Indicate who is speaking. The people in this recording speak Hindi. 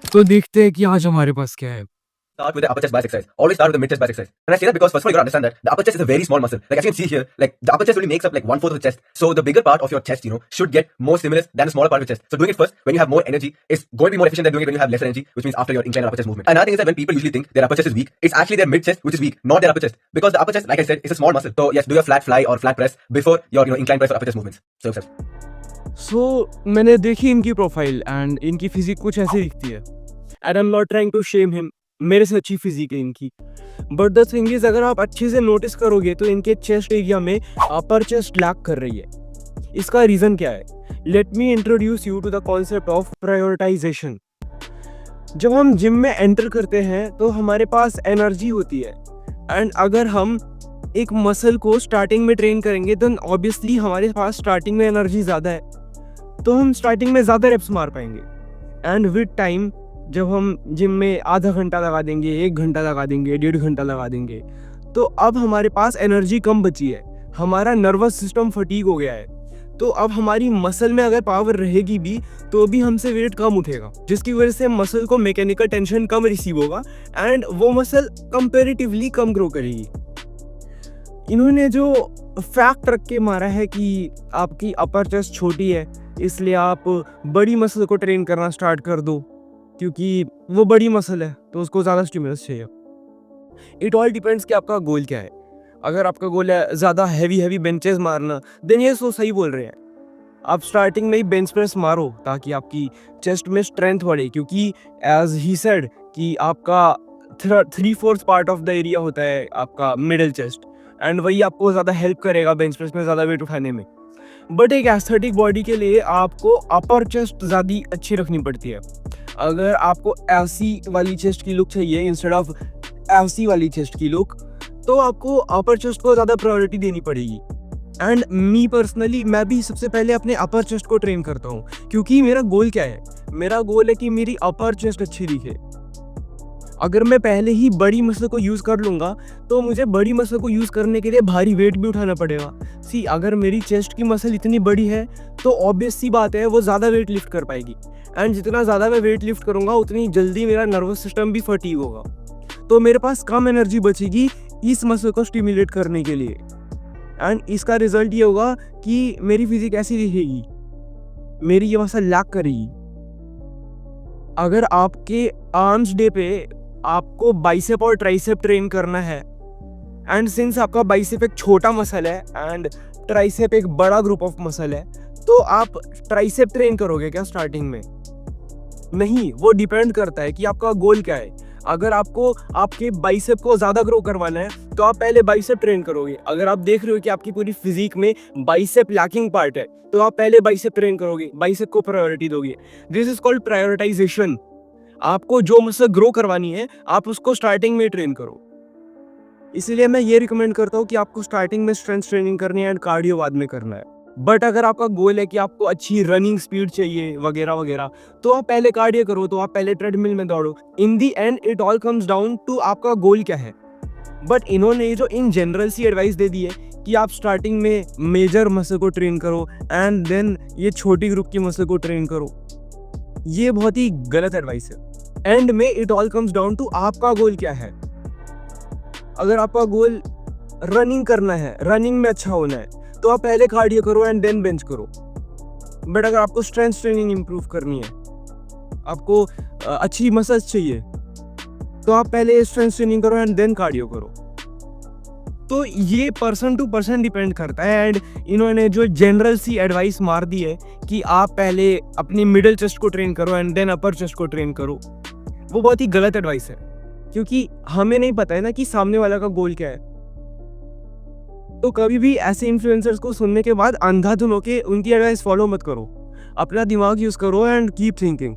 Speaker 1: तो देखते हैं कि आज हमारे पास क्या है।
Speaker 2: Start with the upper chest bicep exercise. Always start with the mid chest bicep exercise. And I say that because first of all, you gotta understand that the upper chest is a very small muscle. Like as you can see here, like the upper chest only makes up like 1/4 of the chest. So the bigger part of your chest, should get more stimulus than the smaller part of your chest. So doing it first when you have more energy is going to be more efficient than doing it when you have less energy, which means after your incline or upper chest movement. Another thing is that when people usually think their upper chest is weak, it's actually their mid chest which is weak, not their upper chest. Because the upper chest, like I said, is a small muscle. So yes, do your flat fly or flat press before your incline press or upper chest movements.
Speaker 1: सो मैंने देखी इनकी प्रोफाइल एंड इनकी फिजिक कुछ ऐसी दिखती है and I am not trying to shame him, मेरे से अच्छी फिजिक है इनकी। बट द थिंग इज, अगर आप अच्छे से नोटिस करोगे तो इनके चेस्ट एरिया में अपर चेस्ट लैक कर रही है। इसका रीज़न क्या है? Let me introduce you to the concept of prioritization. जब हम जिम में एंटर करते हैं तो हमारे पास एनर्जी होती है एंड अगर हम एक मसल को स्टार्टिंग में ट्रेन करेंगे तो ऑब्वियसली हमारे पास स्टार्टिंग में एनर्जी ज़्यादा है, तो हम स्टार्टिंग में ज़्यादा रेप्स मार पाएंगे। एंड विद टाइम जब हम जिम में आधा घंटा लगा देंगे, 1 घंटा लगा देंगे, 1.5 घंटा लगा देंगे, तो अब हमारे पास एनर्जी कम बची है, हमारा नर्वस सिस्टम फटीग हो गया है। तो अब हमारी मसल में अगर पावर रहेगी भी तो भी हमसे वेट कम उठेगा, जिसकी वजह से मसल को मैकेनिकल टेंशन कम रिसीव होगा एंड वो मसल कंपैरेटिवली कम ग्रो करेगी। इन्होंने जो फैक्ट रख के मारा है कि आपकी अपर चेस्ट छोटी है इसलिए आप बड़ी मसल को ट्रेन करना स्टार्ट कर दो, क्योंकि वो बड़ी मसल है तो उसको ज़्यादा स्टिमुलस चाहिए। इट ऑल डिपेंड्स कि आपका गोल क्या है। अगर आपका गोल है ज़्यादा हैवी बेंचेस मारना, देन ये सो सही बोल रहे हैं, आप स्टार्टिंग में ही बेंच प्रेस मारो ताकि आपकी चेस्ट में स्ट्रेंथ बढ़े, क्योंकि एज ही सेड कि आपका 3/4 पार्ट ऑफ द एरिया होता है आपका मिडिल चेस्ट एंड वही आपको ज़्यादा हेल्प करेगा बेंच प्रेस में ज़्यादा वेट उठाने में। बट एक एस्थेटिक बॉडी के लिए आपको अपर चेस्ट ज़्यादा अच्छी रखनी पड़ती है। अगर आपको ऐसी वाली चेस्ट की लुक चाहिए इंस्टेड ऑफ ऐसी वाली चेस्ट की लुक, तो आपको अपर चेस्ट को ज़्यादा प्रायोरिटी देनी पड़ेगी। एंड मी पर्सनली, मैं भी सबसे पहले अपने अपर चेस्ट को ट्रेन करता हूँ, क्योंकि मेरा गोल क्या है? मेरा गोल है कि मेरी अपर चेस्ट अच्छी दिखे। अगर मैं पहले ही बड़ी मसल को यूज़ कर लूँगा तो मुझे बड़ी मसल को यूज़ करने के लिए भारी वेट भी उठाना पड़ेगा। सी, अगर मेरी चेस्ट की मसल इतनी बड़ी है तो ऑब्वियस सी बात है वो ज़्यादा वेट लिफ्ट कर पाएगी एंड जितना ज़्यादा मैं वेट लिफ्ट करूँगा उतनी जल्दी मेरा नर्वस सिस्टम भी फटीग होगा, तो मेरे पास कम एनर्जी बचेगी इस मसल को स्टिमुलेट करने के लिए एंड इसका रिजल्ट ये होगा कि मेरी फिजिक ऐसी दिखेगी, मेरी ये मसल लैक करेगी। अगर आपके आर्म्स डे पे आपको बाइसेप और ट्राइसेप ट्रेन करना है एंड सिंस आपका बाइसेप एक छोटा मसल है एंड ट्राइसेप एक बड़ा ग्रुप ऑफ मसल है, तो आप ट्राइसेप ट्रेन करोगे क्या स्टार्टिंग में? नहीं, वो डिपेंड करता है कि आपका गोल क्या है। अगर आपको आपके बाइसेप को ज़्यादा ग्रो करवाना है तो आप पहले बाइसेप ट्रेन करोगे। अगर आप देख रहे हो कि आपकी पूरी फिजिक में बाइसेप लैकिंग पार्ट है तो आप पहले बाइसेप ट्रेन करोगे, बाइसेप को प्रायोरिटी दोगे। This is called prioritisation. आपको जो मसल ग्रो करवानी है आप उसको स्टार्टिंग में ट्रेन करो। इसलिए मैं ये रिकमेंड करता हूँ कि आपको स्टार्टिंग में स्ट्रेंथ ट्रेनिंग करनी है एंड कार्डियो बाद में करना है। बट अगर आपका गोल है कि आपको अच्छी रनिंग स्पीड चाहिए वगैरह वगैरह, तो आप पहले कार्डियो करो, तो आप पहले ट्रेडमिल में दौड़ो। In the end it all comes down to आपका गोल क्या है। बट इन्होंने जो इन जनरल सी एडवाइस दे दी है कि आप स्टार्टिंग में मेजर मसल को ट्रेन करो एंड देन ये छोटी ग्रुप की मसल को ट्रेन करो, ये बहुत ही गलत एडवाइस है। एंड में it all comes down to आपका गोल क्या है। अगर आपका गोल रनिंग करना है, रनिंग में अच्छा होना है, तो आप पहले कार्डियो करो एंड देन बेंच करो। बट अगर आपको स्ट्रेंथ ट्रेनिंग इंप्रूव करनी है, आपको अच्छी मसल्स चाहिए, तो आप पहले स्ट्रेंथ ट्रेनिंग करो एंड देन कार्डियो करो। तो ये पर्सन टू पर्सन डिपेंड करता है एंड इन्होंने जो जनरल सी एडवाइस मार दी है कि आप पहले अपनी मिडिल चेस्ट को ट्रेन करो एंड देन अपर चेस्ट को ट्रेन करो, वो बहुत ही गलत एडवाइस है, क्योंकि हमें नहीं पता है ना कि सामने वाला का गोल क्या है। तो कभी भी ऐसे इन्फ्लुएंसर्स को सुनने के बाद अंधाधुन होके उनकी एडवाइस फॉलो मत करो, अपना दिमाग यूज करो एंड कीप थिंकिंग।